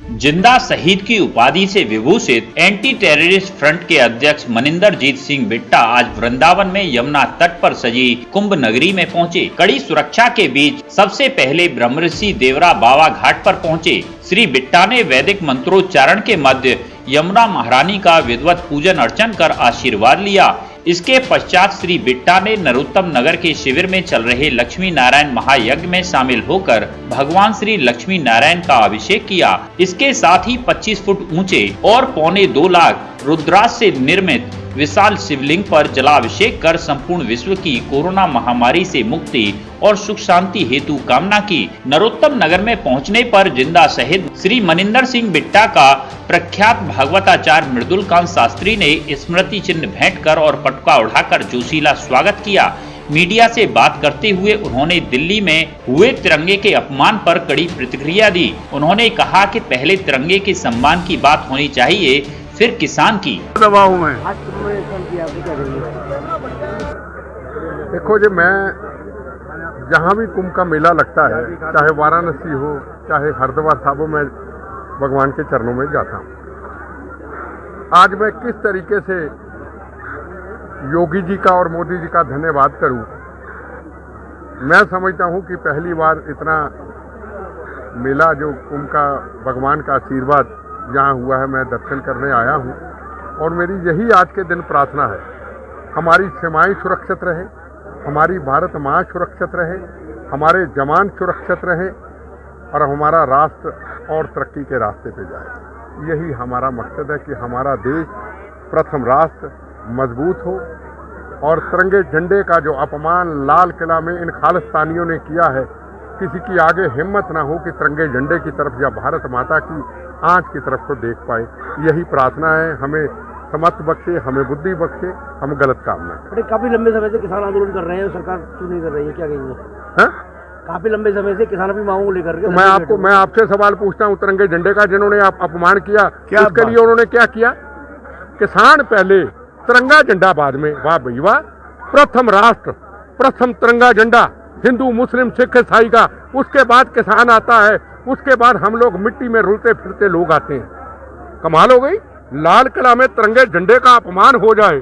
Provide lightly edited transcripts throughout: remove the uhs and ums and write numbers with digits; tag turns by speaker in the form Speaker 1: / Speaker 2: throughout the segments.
Speaker 1: जिंदा शहीद की उपाधि से विभूषित एंटी टेररिस्ट फ्रंट के अध्यक्ष मनिंदरजीत सिंह बिट्टा आज वृंदावन में यमुना तट पर सजी कुंभ नगरी में पहुंचे। कड़ी सुरक्षा के बीच सबसे पहले ब्रह्मर्षि देवरा बाबा घाट पर पहुंचे। श्री बिट्टा ने वैदिक मंत्रोच्चारण के मध्य यमुना महारानी का विधिवत पूजन अर्चन कर आशीर्वाद लिया। इसके पश्चात श्री बिट्टा ने नरोत्तम नगर के शिविर में चल रहे लक्ष्मी नारायण महायज्ञ में शामिल होकर भगवान श्री लक्ष्मी नारायण का अभिषेक किया। इसके साथ ही 25 फुट ऊंचे और 2.25 लाख रुद्राक्ष से निर्मित विशाल शिवलिंग पर जलाभिषेक कर संपूर्ण विश्व की कोरोना महामारी से मुक्ति और सुख शांति हेतु कामना की। नरोत्तम नगर में पहुंचने पर जिंदा शहीद श्री मनिंदर सिंह बिट्टा का प्रख्यात भागवताचार्य मृदुलकांत शास्त्री ने स्मृति चिन्ह भेंट कर और पटका उड़ाकर जोशीला स्वागत किया। मीडिया से बात करते हुए उन्होंने दिल्ली में हुए तिरंगे के अपमान पर कड़ी प्रतिक्रिया दी। उन्होंने कहा कि पहले तिरंगे के सम्मान की बात होनी चाहिए, फिर किसान की।
Speaker 2: दबाव में देखो जी, मैं जहाँ भी कुंभ का मेला लगता है, चाहे वाराणसी हो चाहे हरिद्वार साहब हो, मैं भगवान के चरणों में जाता हूँ। आज मैं किस तरीके से योगी जी का और मोदी जी का धन्यवाद करूं। मैं समझता हूं कि पहली बार इतना मेला जो कुंभ का भगवान का आशीर्वाद जहां हुआ है, मैं दर्शन करने आया हूं और मेरी यही आज के दिन प्रार्थना है, हमारी सीमाएं सुरक्षित रहे, हमारी भारत माँ सुरक्षित रहे, हमारे जवान सुरक्षित रहे और हमारा राष्ट्र और तरक्की के रास्ते पे जाए। यही हमारा मकसद है कि हमारा देश प्रथम राष्ट्र मजबूत हो और तिरंगे झंडे का जो अपमान लाल किला में इन खालिस्तानियों ने किया है, किसी की आगे हिम्मत ना हो कि तिरंगे झंडे की तरफ या भारत माता की आंच की तरफ को देख पाए। यही प्रार्थना है, हमें समर्थ बख्शे, हमें बुद्धि बख्शे, हम गलत काम ना करें।
Speaker 3: काफी लंबे समय से किसान आंदोलन कर रहे हैं, सरकार क्यों नहीं कर रही है, क्या कहेंगे? काफी लंबे समय से किसान अपनी मांगों को लेकर के
Speaker 2: मैं आपसे सवाल पूछता हूँ, तिरंगे झंडे का जिन्होंने अपमान किया, उसके लिए उन्होंने क्या किया? किसान पहले, तिरंगा झंडा बाद में। वाह भाई वाह, प्रथम राष्ट्र, प्रथम तिरंगा झंडा, हिंदू मुस्लिम सिख ईसाई का, उसके बाद किसान आता है, उसके बाद हम लोग मिट्टी में रुलते फिरते लोग आते हैं। कमाल हो गई, लाल किला में तिरंगे झंडे का अपमान हो जाए।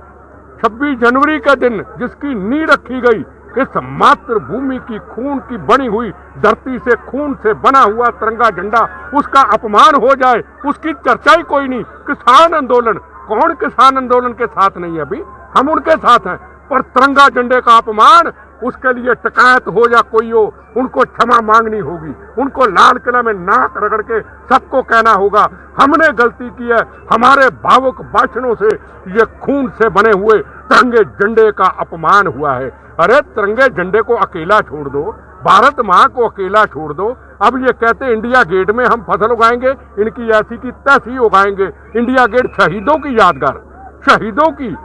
Speaker 2: 26 जनवरी का दिन जिसकी नींव रखी गई, इस मातृभूमि की खून की बनी हुई धरती से खून से बना हुआ तिरंगा झंडा, उसका अपमान हो जाए, उसकी चर्चा ही कोई नहीं। किसान आंदोलन, कौन किसान आंदोलन के साथ नहीं है? अभी हम उनके साथ हैं, पर तिरंगा झंडे का अपमान, उसके लिए टकायत हो या कोई हो, उनको क्षमा मांगनी होगी। उनको लाल किला में नाक रगड़ के सबको कहना होगा, हमने गलती की है, हमारे भावुक भाषणों से ये खून से बने हुए तिरंगे झंडे का अपमान हुआ है। अरे तिरंगे झंडे को अकेला छोड़ दो, भारत माँ को अकेला छोड़ दो। अब ये कहते इंडिया गेट में हम फसल उगाएंगे, इनकी ऐसी की तैसी उगाएंगे। इंडिया गेट शहीदों की यादगार, शहीदों की,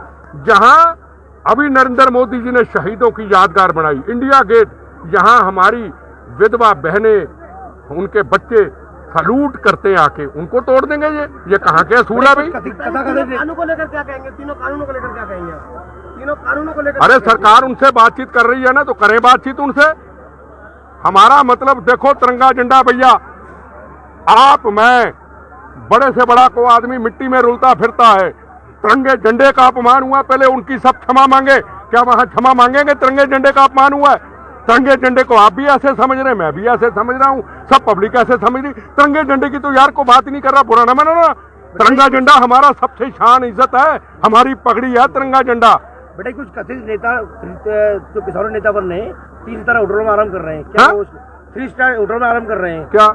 Speaker 2: जहां अभी नरेंद्र मोदी जी ने शहीदों की यादगार बनाई। इंडिया गेट, जहां हमारी विधवा बहनें, उनके बच्चे सलूट करते हैं आके, उनको तोड़ देंगे। ये कहाँ के असूल है भाई?
Speaker 3: कानूनों को लेकर क्या कहेंगे? तीनों कानूनों को लेकर क्या कहेंगे? तीनों कानूनों को लेकर?
Speaker 2: अरे सरकार उनसे बातचीत कर रही है ना, तो करें बातचीत उनसे। हमारा मतलब देखो, तिरंगा झंडा भैया, आप मैं बड़े से बड़ा को आदमी मिट्टी में रुलता फिरता है, तिरंगे झंडे का अपमान हुआ, पहले उनकी सब क्षमा मांगे। क्या वहां क्षमा मांगेंगे? तिरंगे झंडे का अपमान हुआ है। तिरंगे झंडे को आप भी ऐसे समझ रहे हैं, मैं भी ऐसे समझ रहा हूँ, सब पब्लिक ऐसे समझ रही। तिरंगे झंडे की तो यार को बात ही नहीं कर रहा, बुरा ना मानो। तिरंगा झंडा हमारा सबसे शान इज्जत है, हमारी पगड़ी है तिरंगा झंडा।
Speaker 3: बेटा कुछ कथित नेता जो किसानों नेता बन रहे हैं, 3 सितारा होटलों में आराम कर रहे हैं, क्या 3 स्टार होटल में आराम कर रहे हैं? क्या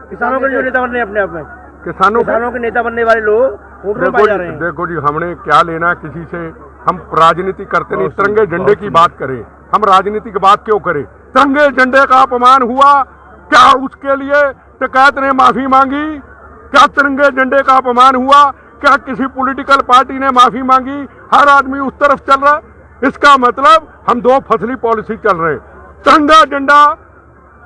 Speaker 3: किसानों के जो नेता बन रहे हैं अपने आप में,
Speaker 2: किसानों के नेता बनने वाले लोग होटलों में जा रहे हैं? देखो जी, हमने क्या लेना किसी से? हम राजनीति करते नहीं। तिरंगे झंडे की बात करें, हम राजनीति की बात क्यों करें? तिरंगे झंडे का अपमान हुआ, क्या उसके लिए टिकैत ने माफी मांगी? क्या तिरंगे झंडे का अपमान हुआ? क्या किसी पॉलिटिकल पार्टी ने माफी मांगी? हर आदमी उस तरफ चल रहा है। इसका मतलब हम 2 फसली पॉलिसी चल रहे हैं। तिरंगा झंडा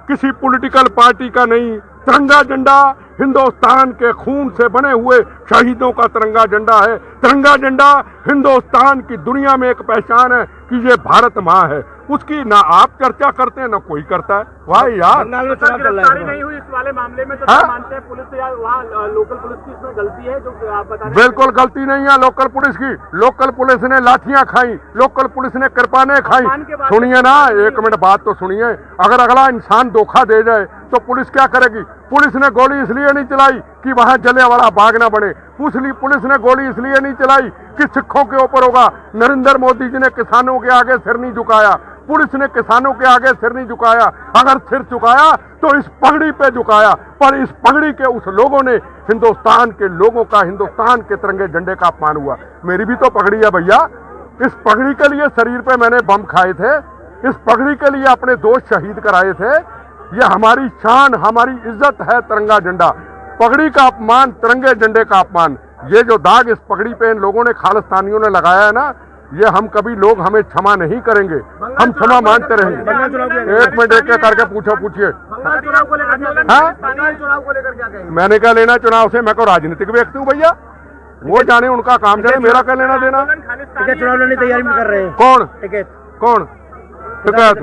Speaker 2: किसी पॉलिटिकल पार्टी का नहीं, तिरंगा झंडा हिंदुस्तान के खून से बने हुए शहीदों का तिरंगा झंडा है। तिरंगा झंडा हिंदुस्तान की दुनिया में एक पहचान है कि ये भारत माँ है। उसकी ना आप चर्चा करते हैं ना कोई करता है। वाह यार,
Speaker 3: बंगाल में चुनाव चल रहा
Speaker 4: गिरफ्तारी
Speaker 3: है।
Speaker 4: नहीं हुई इस वाले मामले में, तो
Speaker 2: हाँ?
Speaker 4: क्या मानते हैं पुलिस या वहाँ लोकल पुलिस की इसमें गलती है जो आप बता रहे हैं?
Speaker 2: बिल्कुल गलती नहीं है लोकल पुलिस की। लोकल पुलिस ने लाठियां खाई, लोकल पुलिस ने कृपाने खाई।
Speaker 4: अपमान के बाद
Speaker 2: सुनिए ना, एक मिनट बात तो सुनिए। अगर अगला इंसान धोखा दे जाए तो पुलिस क्या करेगी? पुलिस ने गोली इसलिए नहीं चलाई कि वहां जलियांवाला बाग ना बने। पुलिस ने गोली इसलिए नहीं चलाई कि सिखों के ऊपर होगा। नरेंद्र मोदी जी ने किसानों के आगे सिर नहीं झुकाया, पुलिस ने किसानों के आगे सिर नहीं झुकाया। अगर सिर झुकाया तो इस पगड़ी पे झुकाया, पर इस पगड़ी के उस लोगों ने हिंदुस्तान के लोगों का, हिंदुस्तान के तिरंगे झंडे का अपमान हुआ। मेरी भी तो पगड़ी है भैया। इस पगड़ी के लिए शरीर पे मैंने बम खाए थे, इस पगड़ी के लिए अपने दोस्त शहीद कराए थे। ये हमारी शान, हमारी इज्जत है तिरंगा झंडा। पगड़ी का अपमान, तिरंगे झंडे का अपमान, ये जो दाग इस पगड़ी पे इन लोगों ने, खालिस्तानियों ने लगाया है ना, ये हम कभी लोग हमें क्षमा नहीं करेंगे। हम क्षमा मांगते रहेंगे। एक मिनट एक करके पूछिए।
Speaker 3: बंगाल चुनाव को लेकर क्या
Speaker 2: हाँ?
Speaker 3: बंगाल चुनाव को लेकर क्या कहेंगे?
Speaker 2: मैंने क्या लेना चुनाव से? मैं को राजनीतिक व्यक्ति हूँ भैया, वो जाने उनका काम जाने, मेरा क्या लेना देना?
Speaker 3: टिकट चुनाव लड़ने की तैयारी में कर रहे हैं।
Speaker 2: कौन
Speaker 3: टिकट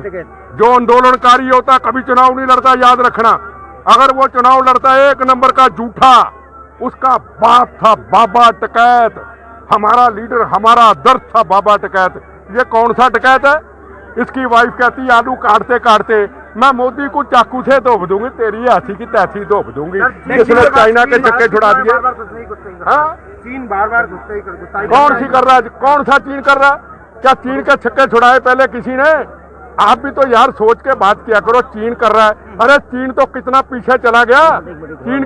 Speaker 2: टिकट? जो आंदोलनकारी होता कभी चुनाव नहीं लड़ता, याद रखना। अगर वो चुनाव लड़ता एक नंबर का झूठा, उसका बाप था बाबा टिकैत। हमारा लीडर, हमारा आदर्श था बाबा टिकैत। ये कौन सा टिकैत है? इसकी वाइफ कहती आलू काटते काटते मैं मोदी को चाकू से धोप दूंगी, तेरी हाथी की तैथी धोप दूंगी। इसने चाइना के चक्के छुड़ा दिए। हाँ,
Speaker 3: चीन बार-बार गुस्सा ही
Speaker 2: कौन सी कर रहा है? कौन सा चीन कर रहा है? क्या चीन के छक्के छुड़ाए पहले किसी ने? आप भी तो यार सोच के बात किया करो। चीन कर रहा है, अरे चीन तो कितना पीछे चला गया। चीन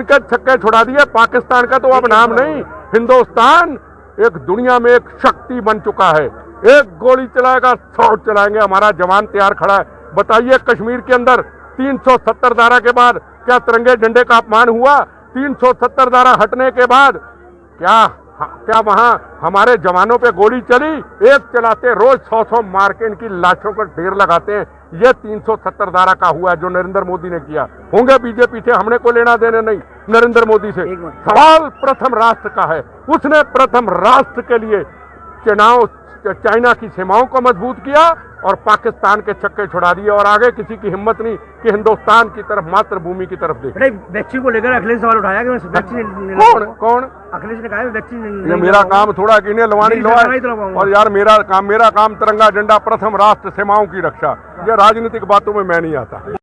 Speaker 2: के छक्के छुड़ा दिए। पाकिस्तान का तो अब नाम नहीं, हिंदुस्तान एक दुनिया में एक शक्ति बन चुका है। एक गोली चलाएगा 100 चलाएंगे। हमारा जवान तैयार खड़ा है। बताइए, कश्मीर के अंदर 370 धारा के बाद क्या तिरंगे झंडे का अपमान हुआ? 370 धारा हटने के बाद क्या वहां हमारे जवानों पे गोली चली? एक चलाते रोज 100 मार के इनकी लाशों पर ढेर लगाते हैं। ये 370 धारा का हुआ है जो नरेंद्र मोदी ने किया। होंगे बीजेपी से, हमने को लेना देने नहीं नरेंद्र मोदी से। सवाल प्रथम राष्ट्र का है। उसने प्रथम राष्ट्र के लिए चाइना की सीमाओं को मजबूत किया और पाकिस्तान के छक्के छुड़ा दिए। और आगे किसी की हिम्मत नहीं कि हिंदुस्तान की तरफ, मातृभूमि की तरफ देखे।
Speaker 3: वैक्सीन को लेकर अखिलेश सवाल उठाया कि वैक्सीन
Speaker 2: कौन?
Speaker 3: अखिलेश ने कहा है वैक्सीन
Speaker 2: ये मेरा काम थोड़ा कि इन्हें लवानी लवाए। और यार मेरा काम तिरंगा झंडा, प्रथम राष्ट्र, सीमाओं की रक्षा। ये राजनीतिक बातों में मैं नहीं आता।